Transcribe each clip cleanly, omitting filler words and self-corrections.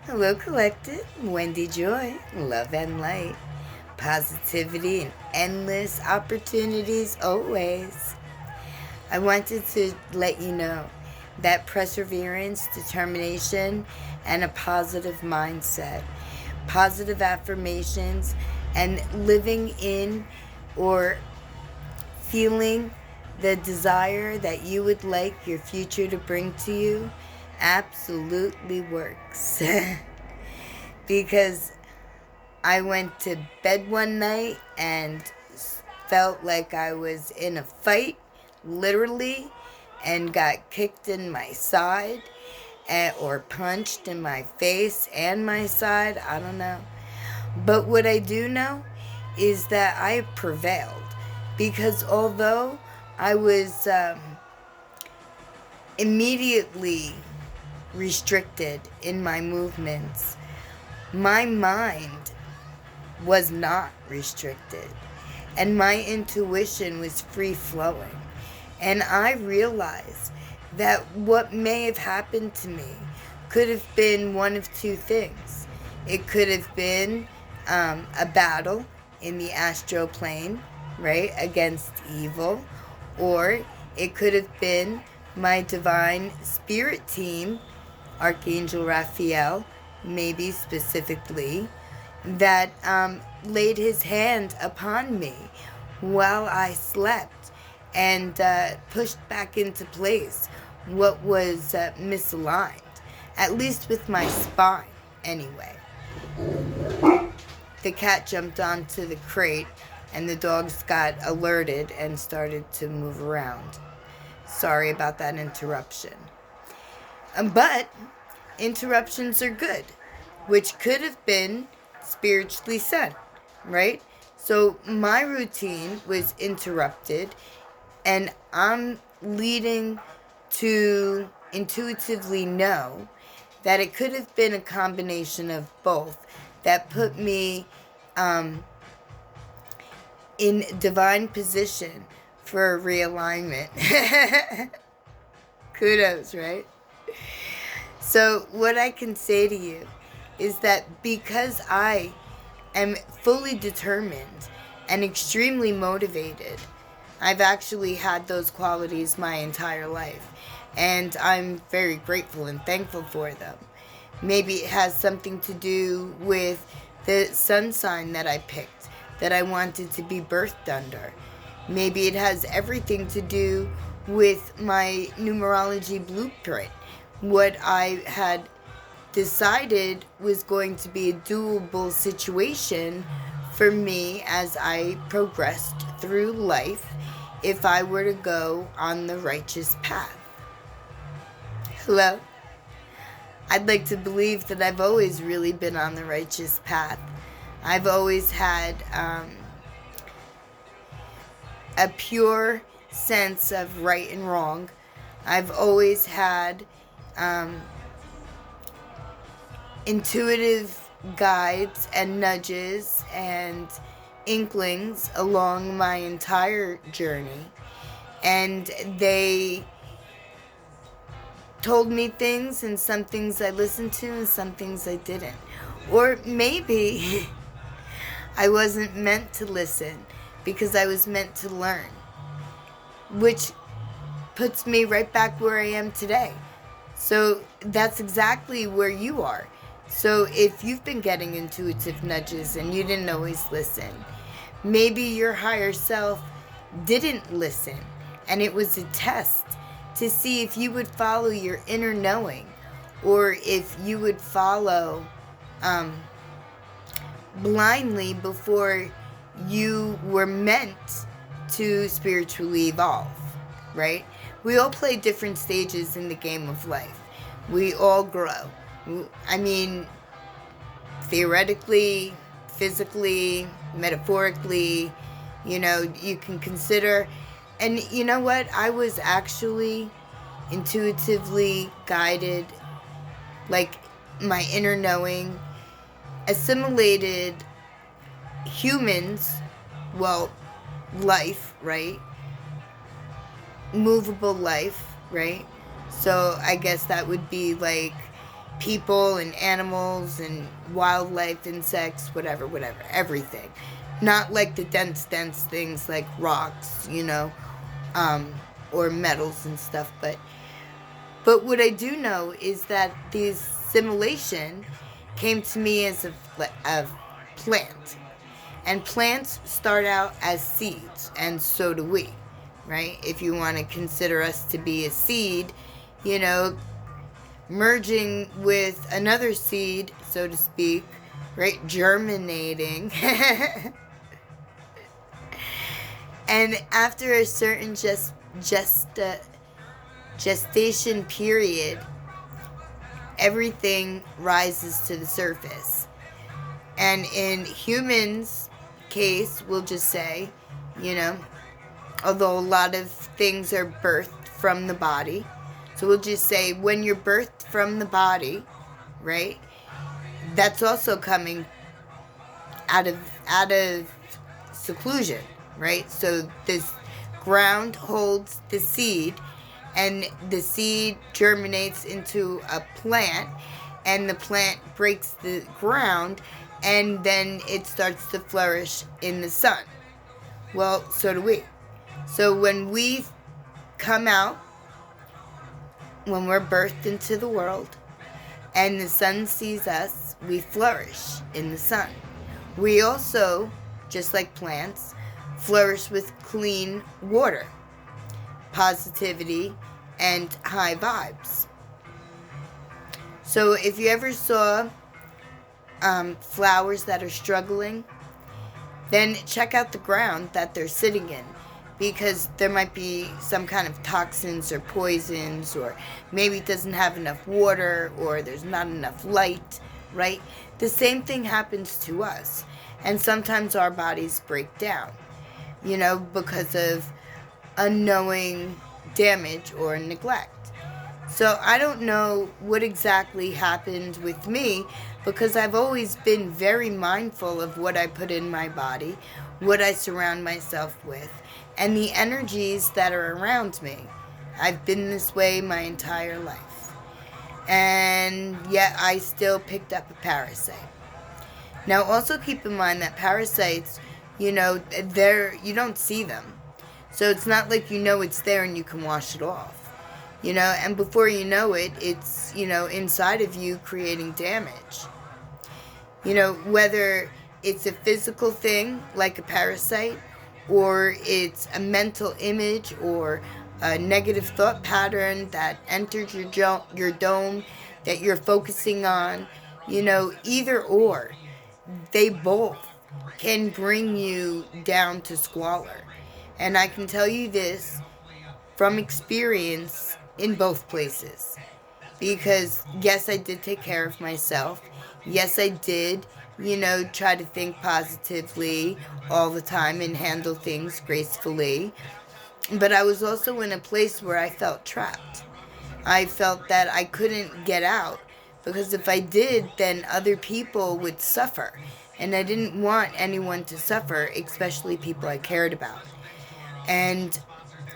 Hello, Collective. Wendy Joy, love and light, positivity, and endless opportunities always. I wanted to let you know that perseverance, determination, and a positive mindset, positive affirmations, and living in or feeling the desire that you would like your future to bring to you absolutely works. Because I went to bed one night and felt like I was in a fight, literally, and got kicked in my side or punched in my face and my side. I don't know. But what I do know is that I prevailed because although I was immediately restricted in my movements, my mind was not restricted and my intuition was free flowing. And I realized that what may have happened to me could have been one of two things. It could have been a battle in the astral plane, right, against evil, or it could have been my divine spirit team, Archangel Raphael, maybe specifically, that laid his hand upon me while I slept and pushed back into place what was misaligned, at least with my spine, anyway. The cat jumped onto the crate and the dogs got alerted and started to move around. Sorry about that interruption. But interruptions are good, which could have been spiritually sent, right? So my routine was interrupted, and I'm leading to intuitively know that it could have been a combination of both that put me in divine position for a realignment. Kudos, right? So what I can say to you is that because I am fully determined and extremely motivated, I've actually had those qualities my entire life. And I'm very grateful and thankful for them. Maybe it has something to do with the sun sign that I picked, that I wanted to be birthed under. Maybe it has everything to do with my numerology blueprint, what I had decided was going to be a doable situation for me as I progressed through life if I were to go on the righteous path. Hello? I'd like to believe that I've always really been on the righteous path. I've always had a pure sense of right and wrong. I've always had intuitive guides and nudges and inklings along my entire journey. And they told me things, and some things I listened to and some things I didn't. Or maybe I wasn't meant to listen because I was meant to learn, which puts me right back where I am today. So that's exactly where you are. So if you've been getting intuitive nudges and you didn't always listen, maybe your higher self didn't listen, and it was a test to see if you would follow your inner knowing, or if you would follow blindly before you were meant to spiritually evolve, right? We all play different stages in the game of life. We all grow. I mean, theoretically, physically, metaphorically, you can consider. And you know what? I was actually intuitively guided, like my inner knowing assimilated humans, well, life, right? Movable life, right? So I guess that would be like people and animals and wildlife, insects, whatever, everything. Not like the dense things like rocks, or metals and stuff, but what I do know is that the assimilation came to me as a plant. And plants start out as seeds, and so do we, right? If you want to consider us to be a seed, merging with another seed, so to speak, right? Germinating. And after a certain gestation period, everything rises to the surface. And in humans' case, we'll just say, although a lot of things are birthed from the body, so we'll just say when you're birthed from the body, right, that's also coming out of seclusion, right? So this ground holds the seed, and the seed germinates into a plant, and the plant breaks the ground, and then it starts to flourish in the sun. Well, so do we. So when we come out, when we're birthed into the world, and the sun sees us, we flourish in the sun. We also, just like plants, flourish with clean water, positivity, and high vibes. So if you ever saw flowers that are struggling, then check out the ground that they're sitting in, because there might be some kind of toxins or poisons, or maybe it doesn't have enough water, or there's not enough light, right? The same thing happens to us, and sometimes our bodies break down, because of unknowing damage or neglect. So I don't know what exactly happened with me, because I've always been very mindful of what I put in my body, what I surround myself with, and the energies that are around me. I've been this way my entire life. And yet I still picked up a parasite. Now also keep in mind that parasites, you don't see them. So it's not like it's there and you can wash it off. And before you know it, it's, inside of you creating damage. Whether it's a physical thing like a parasite, or it's a mental image, or a negative thought pattern that enters your dome that you're focusing on, either or, they both can bring you down to squalor. And I can tell you this from experience in both places. Because, yes, I did take care of myself. Yes, I did, try to think positively all the time and handle things gracefully. But I was also in a place where I felt trapped. I felt that I couldn't get out, because if I did, then other people would suffer. And I didn't want anyone to suffer, especially people I cared about. And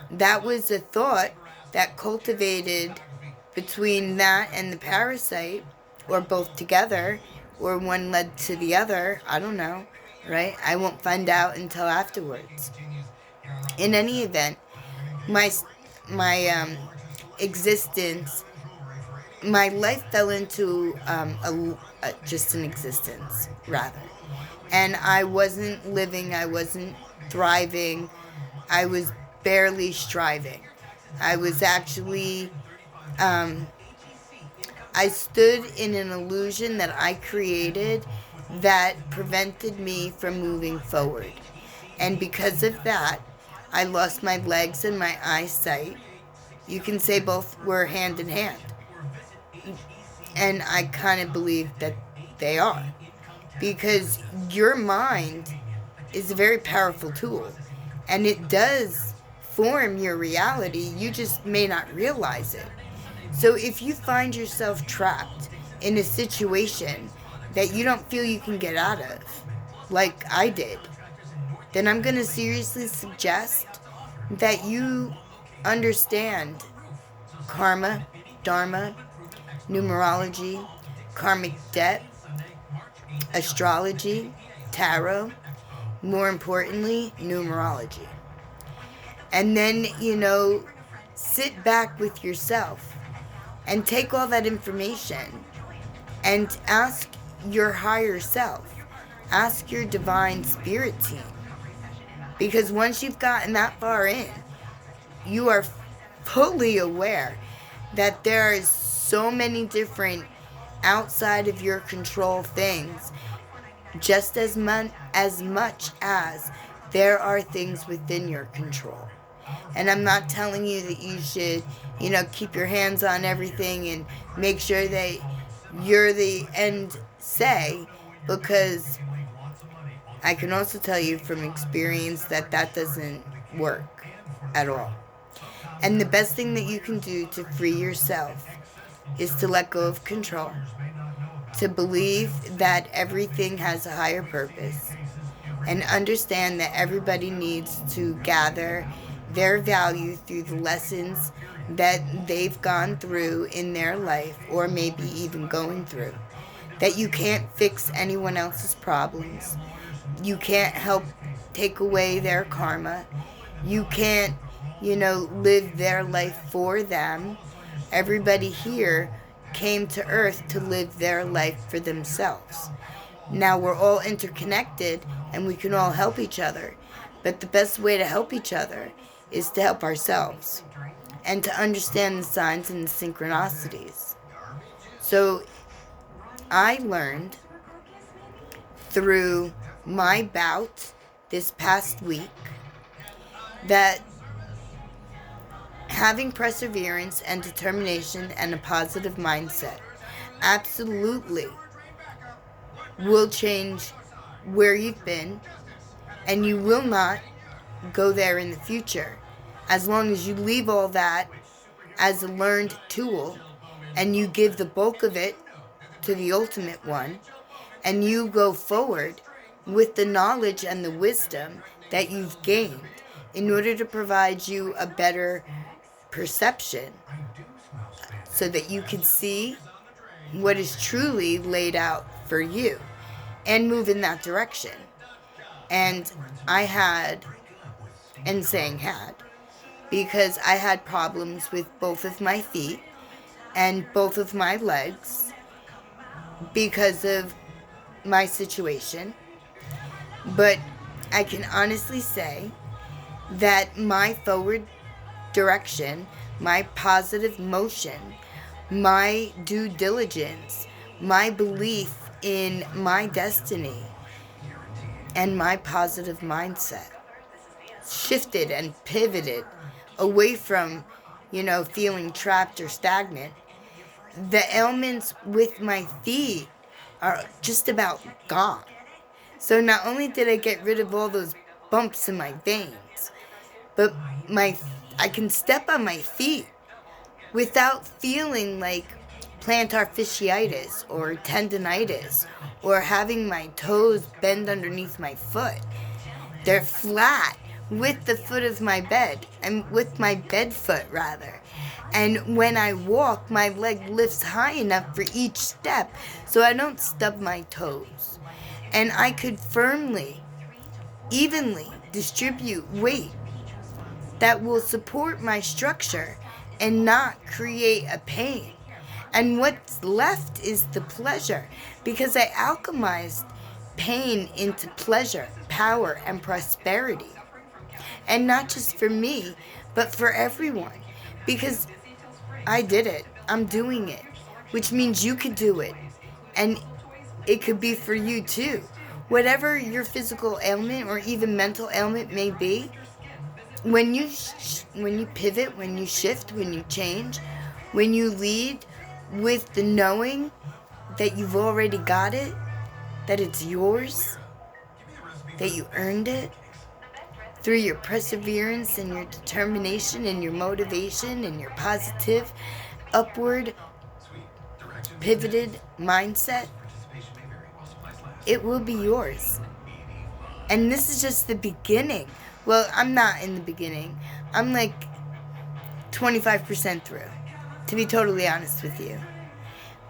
that was a thought that cultivated between that and the parasite, or both together, or one led to the other. I don't know, right? I won't find out until afterwards. In any event, my existence, my life fell into just an existence, rather. And I wasn't living, I wasn't thriving, I was barely striving. I was actually, I stood in an illusion that I created that prevented me from moving forward. And because of that, I lost my legs and my eyesight. You can say both were hand in hand. And I kind of believe that they are. Because your mind is a very powerful tool. And it does form your reality. You just may not realize it. So if you find yourself trapped in a situation that you don't feel you can get out of, like I did, then I'm going to seriously suggest that you understand karma, dharma, numerology, karmic debt, astrology, tarot, more importantly, numerology. And then, sit back with yourself and take all that information and ask your higher self, ask your divine spirit team. Because once you've gotten that far in, you are fully aware that there are so many different outside of your control things, just as much as there are things within your control. And I'm not telling you that you should, keep your hands on everything and make sure that you're the end say, because I can also tell you from experience that doesn't work at all. And the best thing that you can do to free yourself is to let go of control, to believe that everything has a higher purpose, and understand that everybody needs to gather their value through the lessons that they've gone through in their life, or maybe even going through. That you can't fix anyone else's problems. You can't help take away their karma. You can't, live their life for them. Everybody here came to Earth to live their life for themselves. Now we're all interconnected and we can all help each other. But the best way to help each other is to help ourselves and to understand the signs and the synchronicities. So I learned through my bout this past week that having perseverance and determination and a positive mindset absolutely will change where you've been, and you will not go there in the future as long as you leave all that as a learned tool and you give the bulk of it to the ultimate one, and you go forward with the knowledge and the wisdom that you've gained in order to provide you a better perception so that you can see what is truly laid out for you and move in that direction. And I had, and saying had, because I had problems with both of my feet and both of my legs because of my situation. But I can honestly say that my forward direction, my positive motion, my due diligence, my belief in my destiny, and my positive mindset shifted and pivoted away from, feeling trapped or stagnant. The ailments with my feet are just about gone. So not only did I get rid of all those bumps in my veins, but I can step on my feet without feeling like plantar fasciitis or tendonitis or having my toes bend underneath my foot. They're flat with the foot of my bed, and with my bed foot rather. And when I walk, my leg lifts high enough for each step so I don't stub my toes. And I could firmly, evenly distribute weight that will support my structure and not create a pain. And what's left is the pleasure, because I alchemized pain into pleasure, power, and prosperity. And not just for me, but for everyone. Because I did it. I'm doing it. Which means you could do it. And it could be for you too. Whatever your physical ailment or even mental ailment may be, when you pivot, when you shift, when you change, when you lead with the knowing that you've already got it, that it's yours, that you earned it, through your perseverance and your determination and your motivation and your positive, upward, pivoted mindset, it will be yours. And this is just the beginning. Well, I'm not in the beginning. I'm like 25% through, to be totally honest with you.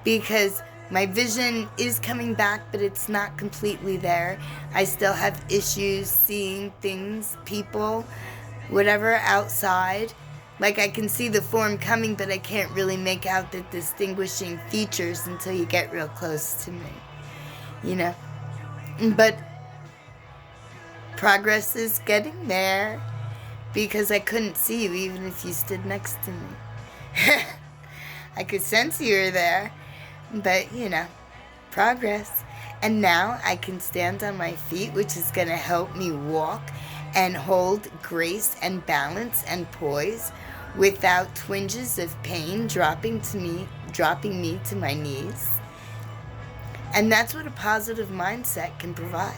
because my vision is coming back, but it's not completely there. I still have issues seeing things, people, whatever outside. Like, I can see the form coming, but I can't really make out the distinguishing features until you get real close to me, you know? But progress is getting there, because I couldn't see you even if you stood next to me. I could sense you were there, but, you know, progress. And now I can stand on my feet, which is going to help me walk and hold grace and balance and poise without twinges of pain dropping me to my knees. And that's what a positive mindset can provide.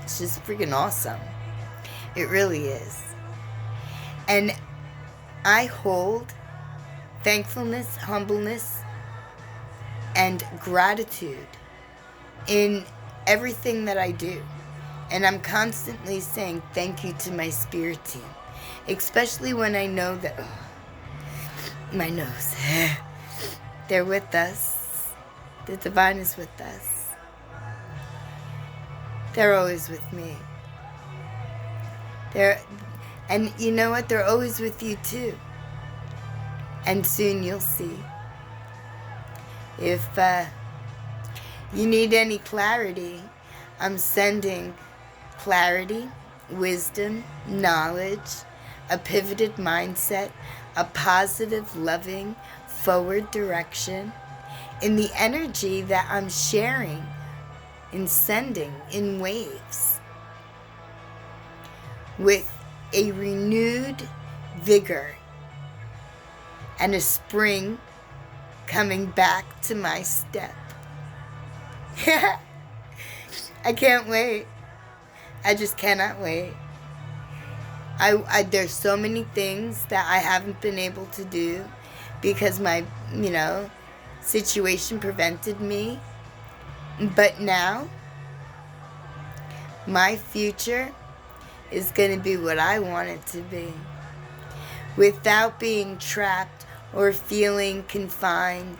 It's just freaking awesome. It really is. And I hold thankfulness, humbleness, and gratitude in everything that I do. And I'm constantly saying thank you to my spirit team, especially when I know that, my nose, they're with us. The divine is with us. They're always with me. And you know what? They're always with you too. And soon you'll see. If you need any clarity, I'm sending clarity, wisdom, knowledge, a pivoted mindset, a positive, loving, forward direction in the energy that I'm sharing and sending in waves with a renewed vigor and a spring coming back to my step. I can't wait. I just cannot wait. There's so many things that I haven't been able to do because my, situation prevented me. But now, my future is going to be what I want it to be. Without being trapped or feeling confined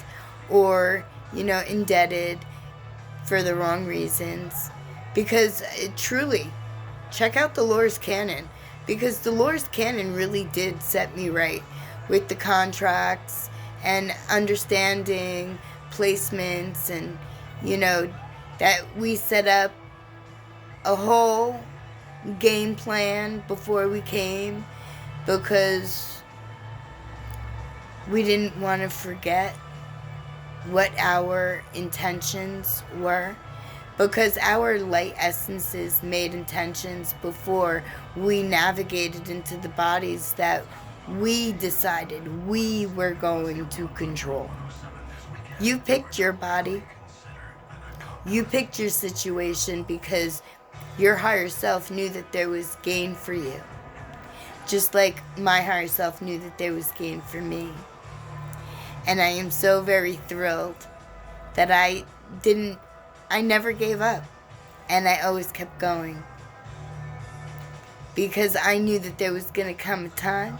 or, indebted for the wrong reasons. Because truly, check out Dolores Cannon. Because Dolores Cannon really did set me right with the contracts and understanding placements and, that we set up a whole game plan before we came because we didn't want to forget what our intentions were, because our light essences made intentions before we navigated into the bodies that we decided we were going to control. You picked your body. You picked your situation because your higher self knew that there was gain for you. Just like my higher self knew that there was gain for me. And I am so very thrilled that I never gave up. And I always kept going. Because I knew that there was going to come a time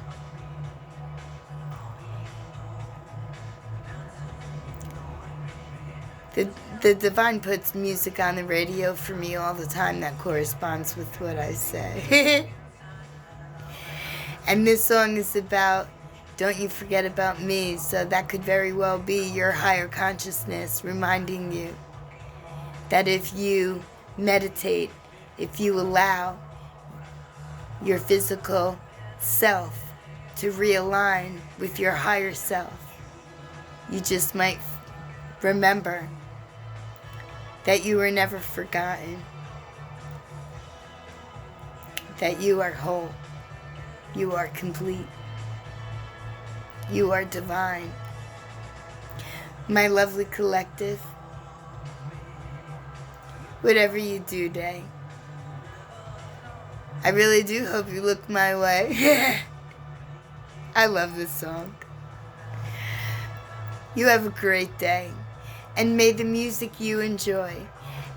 The divine puts music on the radio for me all the time that corresponds with what I say. And this song is about, don't you forget about me. So that could very well be your higher consciousness reminding you that if you meditate, if you allow your physical self to realign with your higher self, you just might remember that you were never forgotten, that you are whole, you are complete, you are divine. My lovely collective, whatever you do today, I really do hope you look my way. I love this song. You have a great day. And may the music you enjoy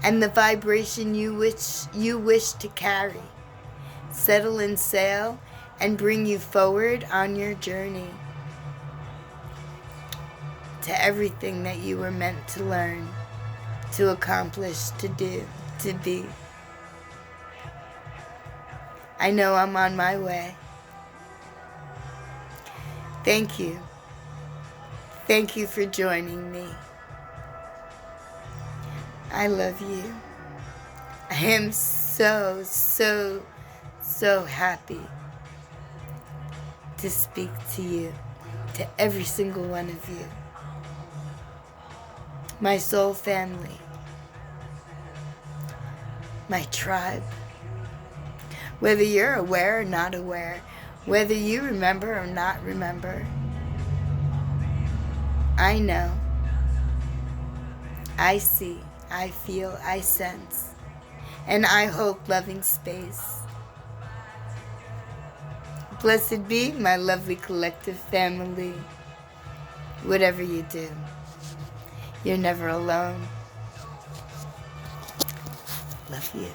and the vibration you wish to carry settle and sail and bring you forward on your journey. to everything that you were meant to learn, to accomplish, to do, to be. I know I'm on my way. Thank you. Thank you for joining me. I love you. I am so, so, so happy to speak to you, to every single one of you. My soul family, my tribe. Whether you're aware or not aware, whether you remember or not remember, I know, I see, I feel, I sense, and I hold loving space. Blessed be my lovely collective family. Whatever you do, you're never alone. Love you.